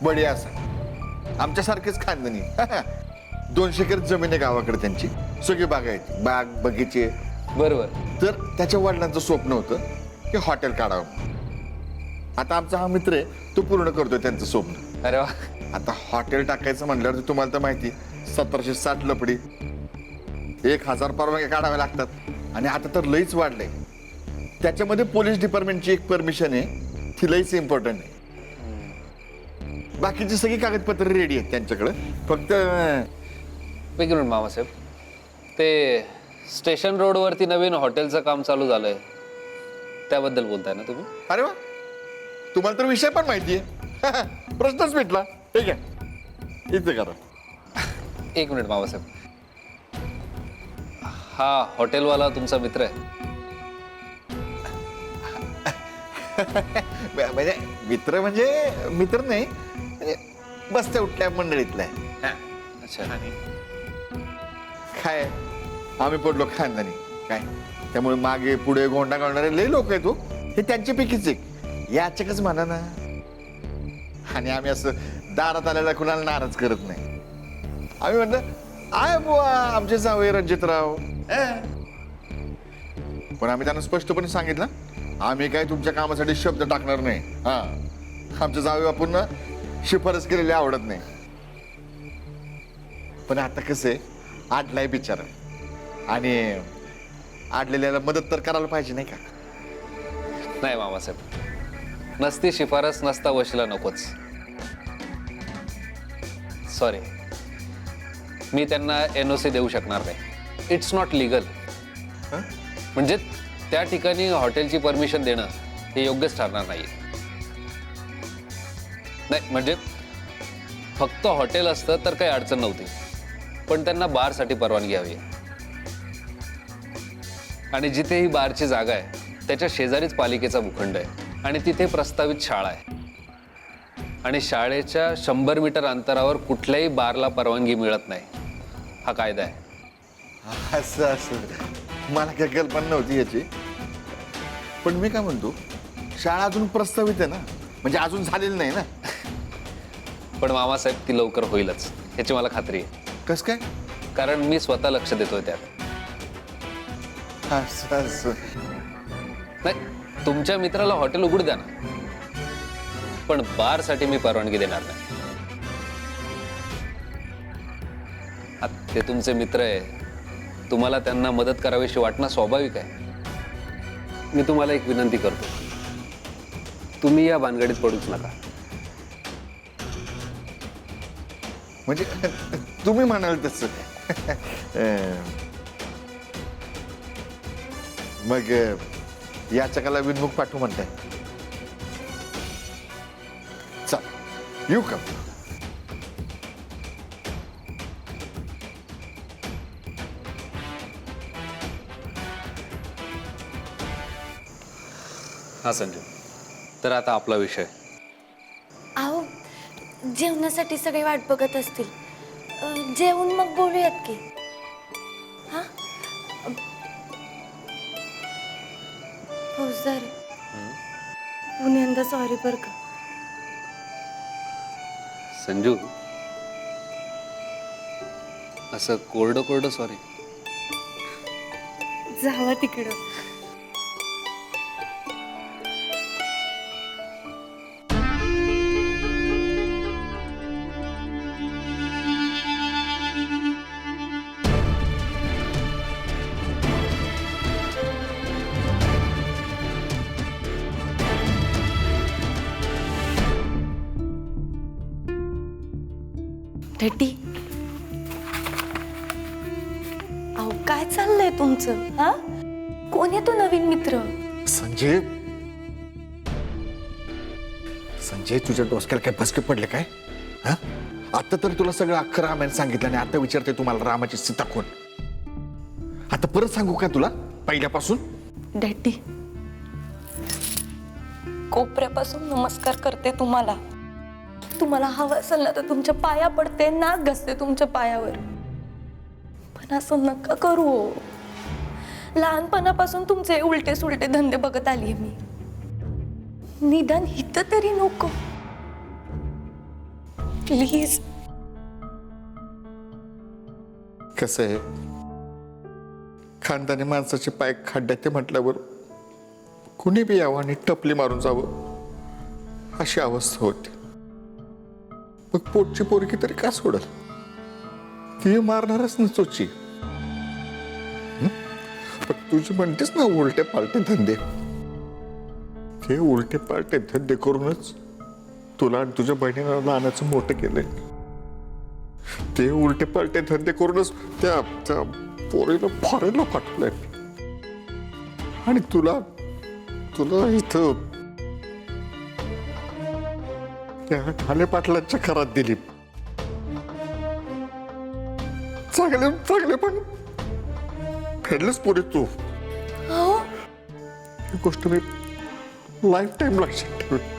बढिया असा, आमच्यासारखेच खानदानी. 200 एकर जमीन आहे गावाकडे त्यांची, सगळी बागायती, बाग बगीचे. बरोबर. तर त्याच्या वडिलांचं स्वप्न होतं की हॉटेल काढावं. आता आमचा हा मित्र आहे, तो पूर्ण करतोय त्यांचं स्वप्न. अरे वा. आता हॉटेल टाकायचं म्हणल्यावर तुम्हाला तर माहिती, 1760 लपडी, 1000 परवानग्या काढाव्या लागतात. आणि आता तर लईच वाढलंय. त्याच्यामध्ये पोलीस डिपार्टमेंटची एक परमिशन आहे, ती लईच इम्पॉर्टंट आहे. बाकीची सगळी कागदपत्र रेडी आहेत त्यांच्याकडे, फक्त. एक मिनिट मामासाहेब, ते स्टेशन रोडवरती नवीन हॉटेलचं काम चालू झालंय, त्याबद्दल बोलताय ना तुम्ही? अरे वा, तुम्हाला तर विषय पण माहिती आहे. प्रश्नच भेटला. ठीक आहे, इथे करा. एक मिनिट मामासाहेब, हा हॉटेलवाला तुमचा मित्र आहे? म्हणजे मित्र नाही, म्हणजे बसत्या उठल्या मंडळीतला आहे. अच्छा. काय आम्ही पडलो खानदानी काय, त्यामुळे मागे पुढे गोंडा घालणारे लई लोक आहेत. हे त्यांच्यापैकीच एक, याचकच म्हणा ना. आणि आम्ही असं दारात आलेला कुणाला नाराज करत नाही. आम्ही म्हणलं, आय बुवा आमचे जावई रणजितराव. पण आम्ही त्यांना स्पष्टपणे सांगितलं, आम्ही काय तुमच्या कामासाठी शब्द टाकणार नाही. हा, आमच्या जावई बापूंना शिफारस केलेली आवडत नाही. पण आता कसं आहे, आडलाय बिचारा, आणि आडलेल्याला मदत तर करायला पाहिजे नाही का. नाही मामासाहेब, नसती शिफारस नसता वशिला नकोच. सॉरी, मी त्यांना NOC देऊ शकणार नाही. It's not legal. म्हणजे त्या ठिकाणी हॉटेलची परमिशन देणं हे योग्यच ठरणार नाही. नाही म्हणजे फक्त हॉटेल असतं तर काही अडचण नव्हती, पण त्यांना बारसाठी परवानगी हवी. आणि जिथे ही बारची जागा आहे त्याच्या शेजारीच पालिकेचा भूखंड आहे आणि तिथे प्रस्तावित शाळा आहे. आणि शाळेच्या 100 मीटर अंतरावर कुठल्याही बारला परवानगी मिळत नाही, हा कायदा आहे. असं असं मला काही कल्पना नव्हती याची. पण मी काय म्हणतो, शाळा अजून प्रस्तावित आहे ना, म्हणजे अजून झालेली नाही ना. पण मामासाहेब ती लवकर होईलच याची मला खात्री आहे. कस काय? कारण मी स्वतः लक्ष देतोय त्यात. असं असं. नाही, तुमच्या मित्राला हॉटेल उघडू द्या ना, पण बारसाठी मी परवानगी देणार नाही. आता ते तुमचे मित्र आहे, तुम्हाला त्यांना मदत करावीशी वाटणं स्वाभाविक आहे. मी तुम्हाला एक विनंती करतो, तुम्ही या भानगडीत पडूच नका. म्हणजे तुम्ही म्हणाल तसं. मग या चकाला विनमुख पाठवू म्हणताय. चल येऊ का? हा संजू, तर आता आपला विषय. अहो, जेवणासाठी सगळे वाट बघत असतील. जेवून मग बोलूयात की. हा फौजदार, पुण्यांदा सॉरी बर का. संजू, असं कोरडं कोरडं सॉरी. जावा तिकडं. रेड्डी, अहो काय चाललंय तुमचं? हा, कोण आहे तो नवीन मित्र? संजय, संजय तुझ्या डोसक्याला काय भसके पडले काय? हा, आता तर तुला सगळं अख्खं रामायण सांगितलं आणि आता विचारते तुम्हाला रामाची सीता कोण? आता परत सांगू का तुला पहिल्यापासून? डॅडी, कोपऱ्यापासून नमस्कार करते तुम्हाला. तुम्हाला हवं असेल ना तर तुमच्या पाया पडते, नाक घसते तुमच्या पायावर. पण असं नका करू. लहानपणापासून तुमचे उलटे सुलटे धंदे बघत आलीये मी. निदान हित तरी नको प्लीज. कसं आहे, खानदानी माणसाचे पाय खड्ड्यात ते म्हटल्यावर कुणी बी यावं आणि टपली मारून जावं अशी अवस्था होती. मग पोटची पोरकी तरी का सोडल? ती मारणारच ना चोची. पण तुझी म्हणतेस ना उलटे पालटे धंदे, ते उलटे पालटे धंदे करूनच तुला आणि तुझ्या बहिणीला लहानाचं मोठं केलंय. ते उलटे पालटे धंदे करूनच त्या पोरीला फॉरेनला पाठवलंय. आणि तुला तुला इथं त्या ठाणे पाटलांच्या घरात दिली. चांगले चांगले पण फेडलंच पुरे तू. ही गोष्ट मी लाईफ टाईम लक्षात ठेवेन.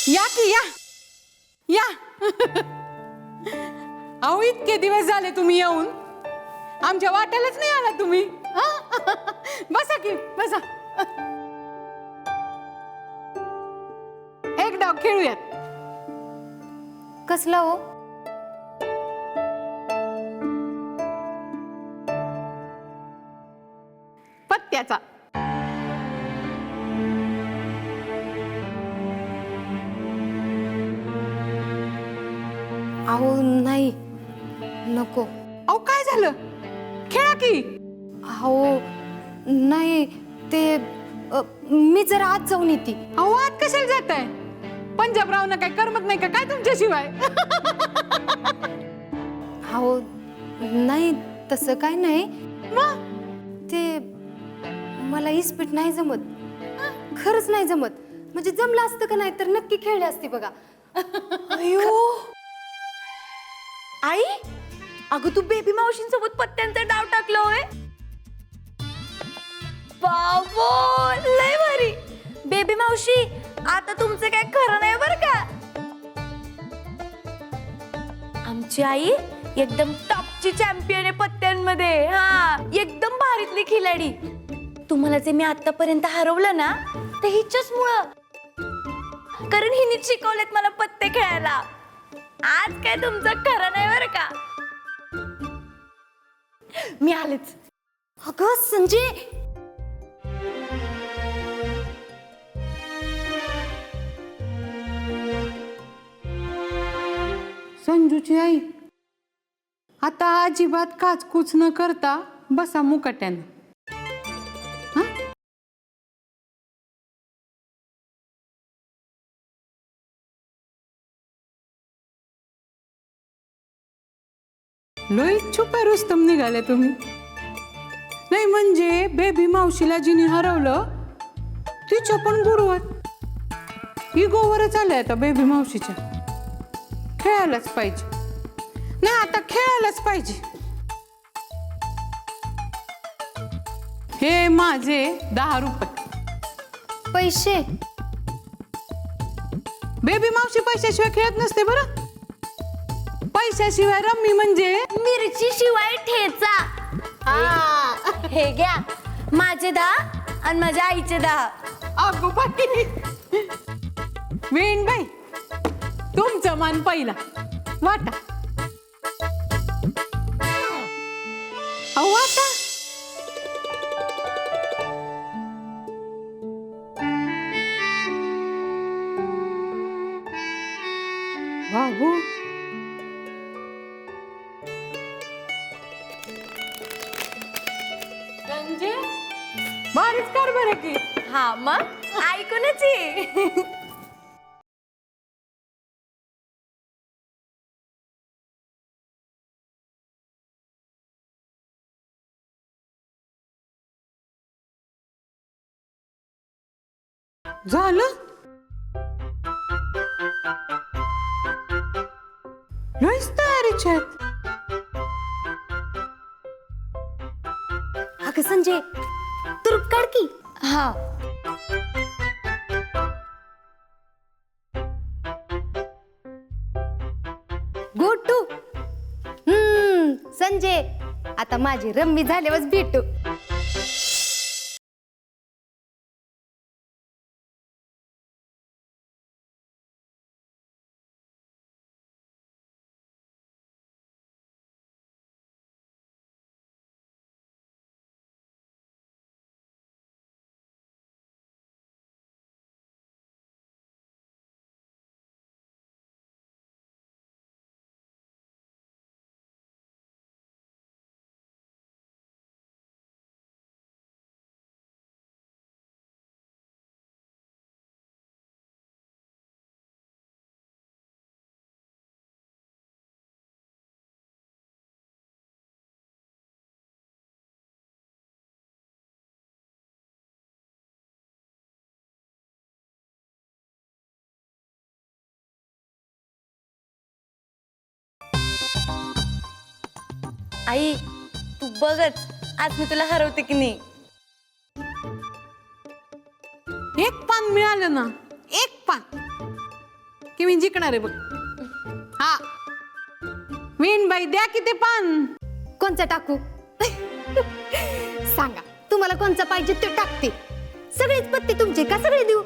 या की या या. अहो, इतके दिवस झाले तुम्ही येऊन, आमच्या वाट्यालाच नाही आला तुम्ही. बसा की बसा. एक डाव खेळूयात. कसला हो? पत्त्याचा. अहो नाही, नको. अहो काय झालं? खेळा की. अहो नाही, ते मी जरा आत जाऊन येते. अहो आत कशाला जात आहे? पंजाबरावनं काय करमत नाही का काय तुमच्याशिवाय? अहो नाही, तसं काय नाही. मग ते मला इस्पीट नाही जमत, खरंच नाही जमत. म्हणजे जमलं असतं का नाही तर नक्की खेळले असते बघा. अयो आई, अगं तू बेबी मावशींसोबत पत्त्यांचा डाव टाकला होय? बाबो, लय भारी. बेबी मावशी, आता तुमचं काय खरं नाही बरं का. आमची आई एकदम टॉपची चॅम्पियन आहे पत्त्यांमध्ये. हा, एकदम भारीतली खिलाडी. तुम्हाला जे मी आतापर्यंत हरवलं ना, ते हिच्याच मुळे. कारण हिनीच शिकवलेत मला पत्ते खेळायला. आज काय तुमचं खरं नाही बरं का. मी आलेच. अगं संजय, संजूची आई आता अजिबात काचकूच न करता बसा मुकाट्यानं. लय छुपा रुस्तम निघाले तुम्ही. नाही म्हणजे बेबी मावशीला जिने हरवलं तिच्या पण गुरुवात इगोवरच आलंय आता बेबी मावशीच्या. खेळायलाच पाहिजे. नाही आता खेळायलाच पाहिजे. हे माझे 10 रुपये पैसे. बेबी मावशी पैशाशिवाय खेळत नसते बरं. पैशाशिवाय रम्मी म्हणजे मिरची शिवाय ठेचा. हा, हे घ्या माझे 10 आणि माझ्या आईचे 10. अगो बाई, वेण बाई तुमचं मान पहिला वाटा. अहो वाटा. बाबू संजय, भारीच कर बरं की. हा मग ऐकूनच ये. झालं. लयच तयारीच्या आहेत. अगं संजय, तुरुप काढ की. हा, गोटू. संजय, आता माझी रम्मी झाल्यावर भेटू. आई, तू बघच आज मी तुला हरवते की नाही. एक पान मिळालं ना, एक पान की मी जिंकणार आहे बघ. हा, वीणबाई द्या की ते पान. कोणचं टाकू? सांगा तुम्हाला कोणचं पाहिजे ते टाकते. सगळेच पत्ते तुमचे का सगळे देऊ?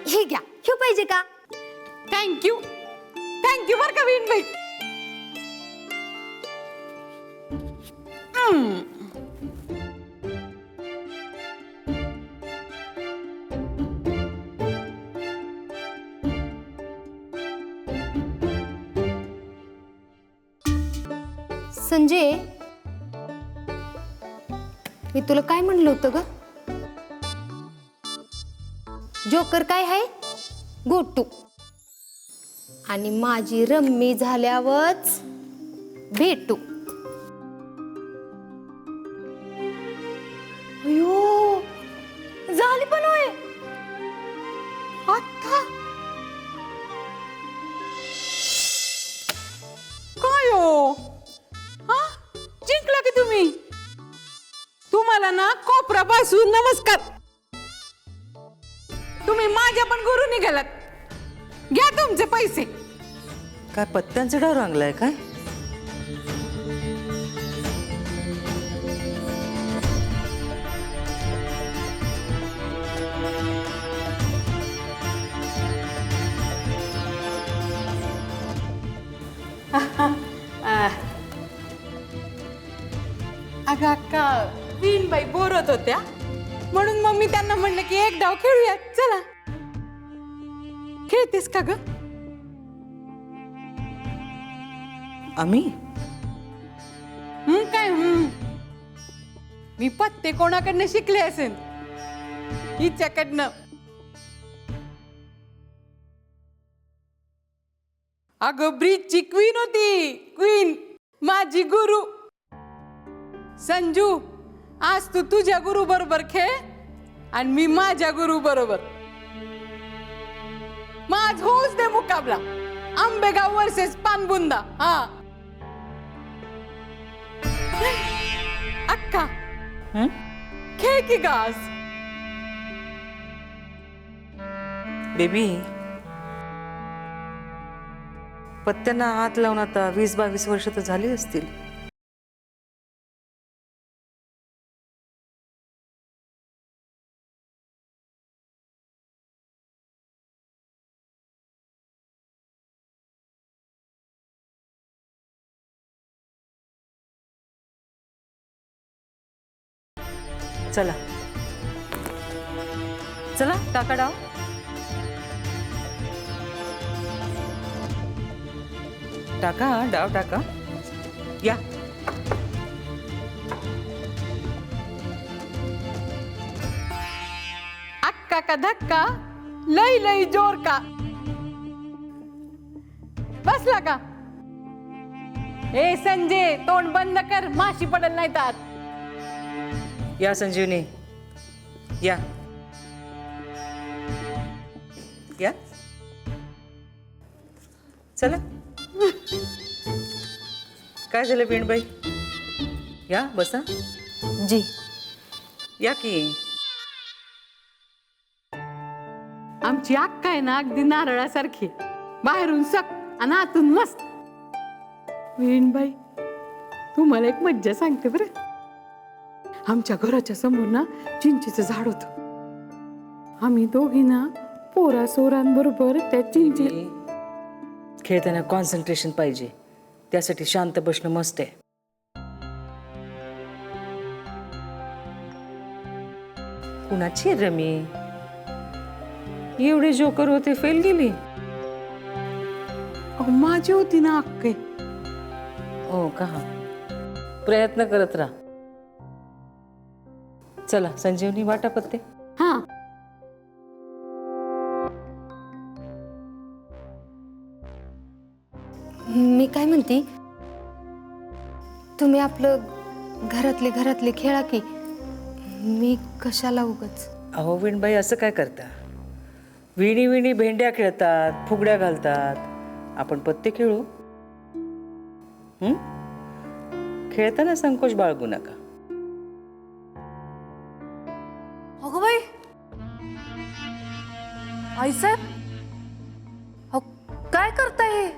हे घ्या, हे पाहिजे का? थँक्यू, थँक्यू बरं का वीणबाई. संजय, मी तुला काय म्हणलं होतं ग? जोकर काय आहे? गोटू. आणि माझी रम्मी झाल्यावरच भेटू. अयो, झाली पण होय आता. काय हो हा, जिंकला की तुम्ही? तुम्हाला ना कोपरापासून नमस्कार. तुम्ही माझ्या पण गुरु निघालात. घ्या तुमचे पैसे. काय पत्त्यांचा डाव रंगलाय काय? अगं अक्का, बाई बोरत होत्या म्हणून मग मी त्यांना म्हणलं की एक डाव खेळूया. चला, खेळतेस का ग? आम्ही काय मी पत्ते कोणाकडनं शिकले असेल? हिच्याकडनं. अगं ब्रिजची क्वीन होती, क्वीन माझी गुरु. संजू, आज तू तुझ्या गुरु बरोबर खेळ आणि मी माझ्या गुरु बरोबर. माझ होऊच दे मुकाबला. आंबेगाव वर्सेस पानबुंदा. हा अक्का, खेळ की गाज. बेबी, पत्त्यांना हात लावून आता 20-22 वर्ष तर झाली असतील. चला चला, टाका डाव. टाका डाव, टाका. या. अक्का का धक्का, लई लई जोर का. बसला का? ए संजय, तोंड बंद कर, माशी पडल नाही तर. या संजीवनी, या या. चला. काय झालं वीणबाई? या बसा. जी. या की. आमची अक्का आहे ना अगदी नारळासारखी, बाहेरून सक आणि आतून मस्त. वीणबाई, तुम्हाला एक मज्जा सांगते बरं. आमच्या घराच्या समोर ना चिंचेचं झाड होतं. आम्ही दोघी ना पोरा सोरांबरोबर त्या चिंचे. खेळताना कॉन्सन्ट्रेशन पाहिजे, त्यासाठी शांत बसणं मस्त आहे. कुणाची रमी? एवढे जोकर होते, फेल गेली. माझी होती ना अक्के. हो का? प्रयत्न करत राहा. चला संजीवनी, वाटा पत्ते. हा, मी काय म्हणते, तुम्ही आपलं घरातले खेळा की. मी कशाला उगच. अहो वीणबाई, असं काय करता? विणी विणी भेंड्या खेळतात, फुगड्या घालतात. आपण पत्ते खेळू. खेळताना संकोच बाळगू नका. अगं बाई, आई साहेब, अहो, काय करताय हे?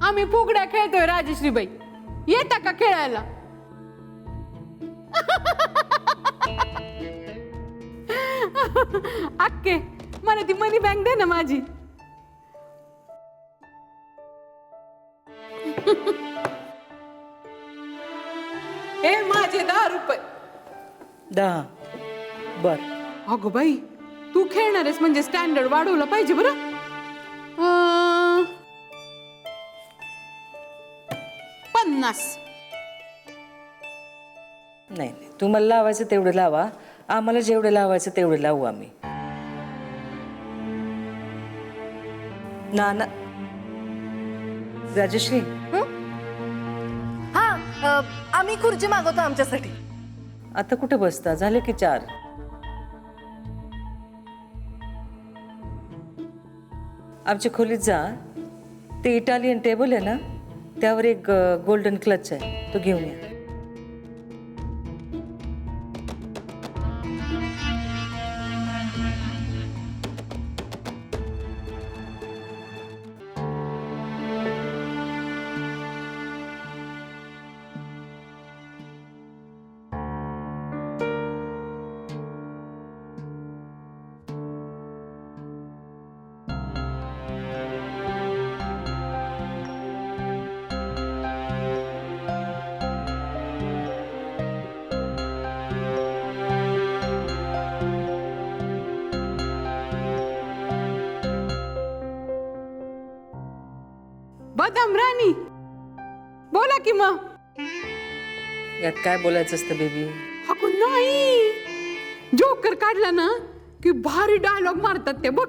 आम्ही फुगड्या खेळतोय राजश्रीबाई. येता का खेळायला? अक्के, मला ती मनी बँक दे ना माझी. हे माझे 10 रुपये. 10. बर. अगो बाई, तू खेळणार आहेस म्हणजे स्टँडर्ड वाढवलं पाहिजे बरं. 50. नाही नाही, तुम्हाला लावायचं तेवढं लावा, आम्हाला जेवढं लावायचं तेवढं लावू आम्ही. ना राजश्री, हा आम्ही खुर्ची मागवतो आमच्यासाठी. आता कुठे बसता? झाले की 4. आमच्या खोलीत जा, ते इटालियन टेबल आहे ना, त्यावर एक गोल्डन क्लच आहे, तो घेऊन या. बदाम राणी, बोला की मग. यात काय बोलायचं असतं बेबी? अगो नाही, जोकर काढला ना की भारी डायलॉग मारतात ते बघ.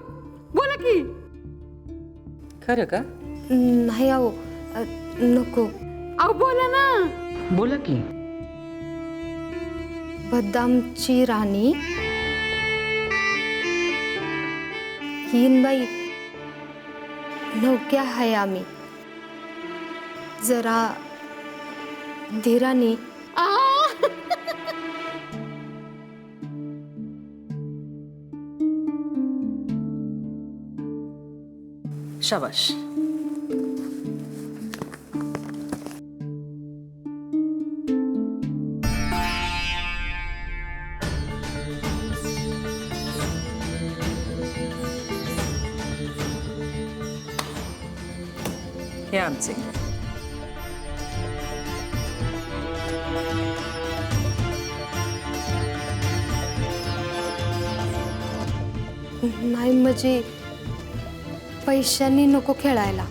बोला की. खरं का? नाही अहो नको. अहो बोला ना. बोला की. बदामची राणी हिनबाई, नौक्या आहे आम्ही, जरा धीराने. आ शाबाश. हे आमचे. नाही म्हणजे पैशांनी नको खेळायला.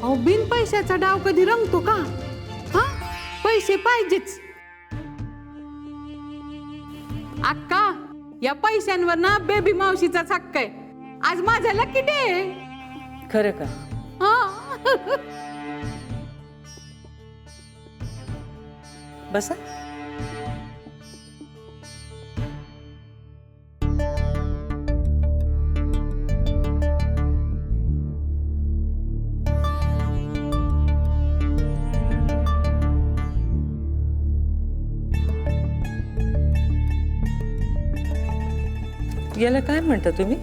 अहो बिन पैशाचा डाव कधी रंगतो का? हा, पैसे पाहिजेच. अक्का, या पैशांवर ना बेबी मावशीचाच हक्क आहे. आज माझा लकी डे. खरं का? हा. बसा. याला काय म्हणता तुम्ही?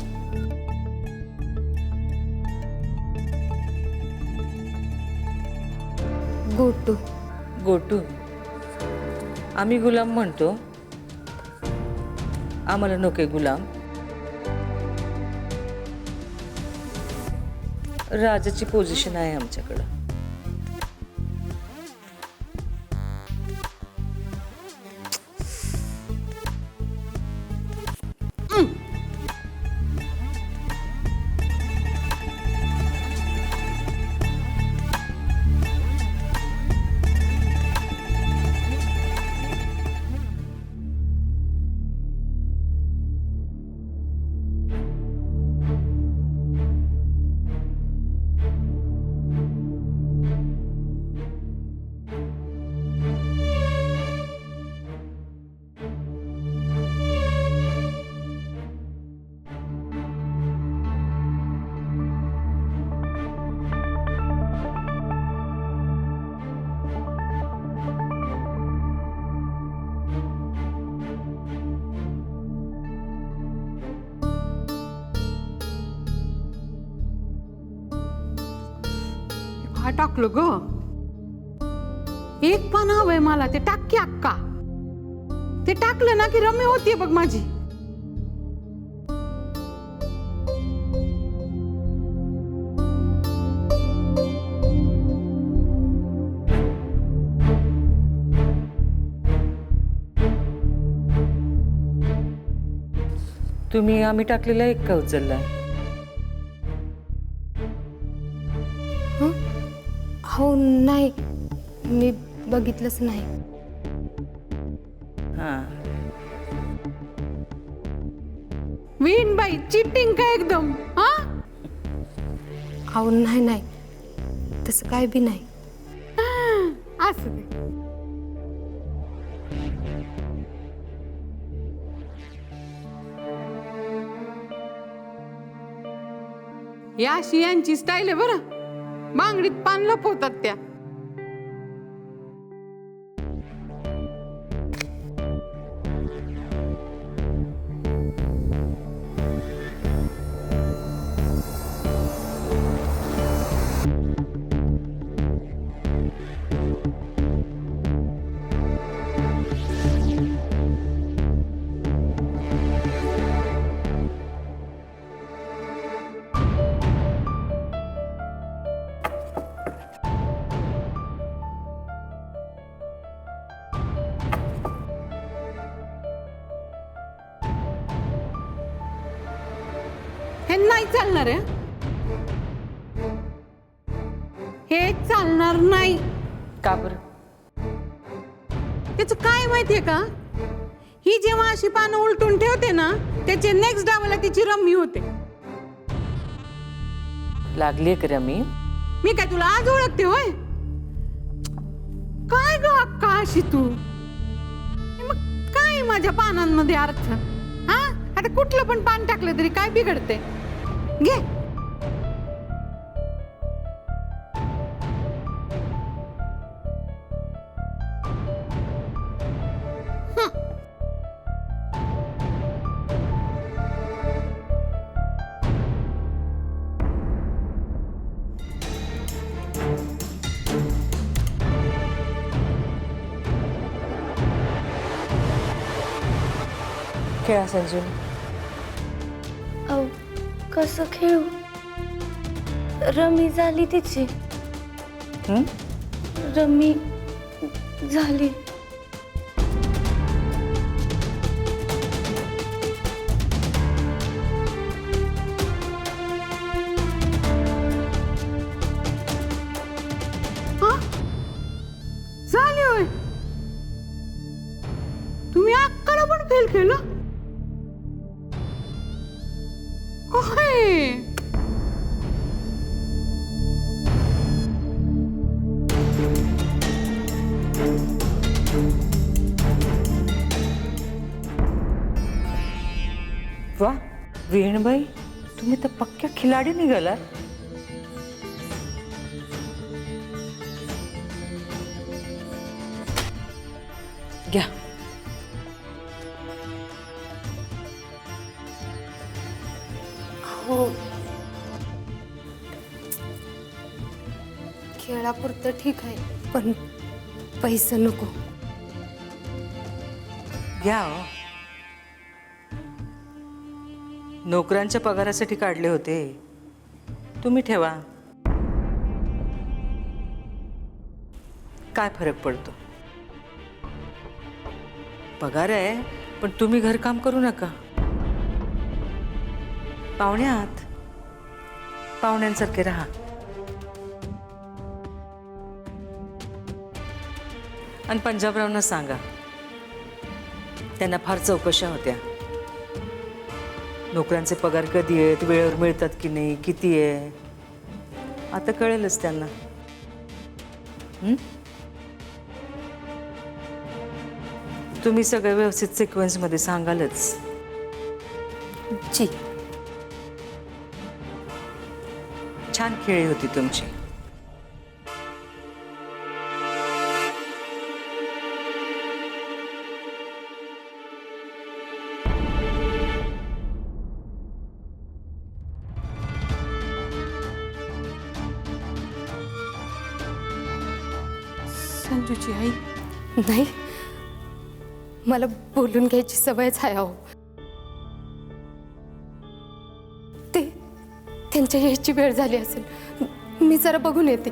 गोटू. गोटू. आम्ही गुलाम म्हणतो. आम्हाला नकोय गुलाम. राजाची पोझिशन आहे आमच्याकडं. हा टाकलं ग. एक पान हवंय मला, ते टाक की अक्का. ते टाकलं ना की रम्य होतीये बघ माझी. तुम्ही आम्ही टाकलेला एक का उचलला? हो नाही, मी बघितलंच नाही. हां वीणबाई चिटिंग का एकदम हा अहो नाही नाही तसं काय बी नाही. असं दे. या अशी यांची स्टाईल आहे बरं, बांगडीत पान लपवतात त्या. हे नाही चालणार आहे, हे चालणार नाही. का बरं? त्याच काय माहितीये का, ही जेव्हा अशी पानं उलटून ठेवते ना त्याचे नेक्स्ट डावाला तिची रम्मी होते. लागली का रमी? मी काय तुला आज ओळखते होय? काय ग अक्का अशी तू? मग काय माझ्या पानांमध्ये अर्थ? हा आता कुठलं पण पान टाकलं तरी काय बिघडते? घे. खेळा संजू. अहो कसं खेळू? रमी झाली तिची. रमी झाली. झाली होय? तुम्ही अक्काला पण फेल केलं? काय? वा वीणबाई, तुम्ही तर पक्क्या खिलाडी निघालात. घ्या. हो खेळापुरतं ठीक आहे पण पैसे नको. घ्या. नोकरांच्या पगारासाठी काढले होते, तुम्ही ठेवा. काय फरक पडतो? पगार आहे पण तुम्ही घरकाम करू नका. पाहुण्यात पाहुण्यांसारखे राहा. आणि पंजाबरावना सांगा, त्यांना फार चौकशा होत्या. नोकरांचे पगार कधी आहेत, वेळेवर मिळतात की नाही, किती आहे, आता कळेलच त्यांना. तुम्ही सगळं व्यवस्थित सिक्वेन्समध्ये सांगालच. जी. छान खेळी होती तुमची. संजूची आई नाही मला बोलून घ्यायची सवयच आहे. अहो ते त्यांच्या यायची वेळ झाली असेल, मी जरा बघून येते.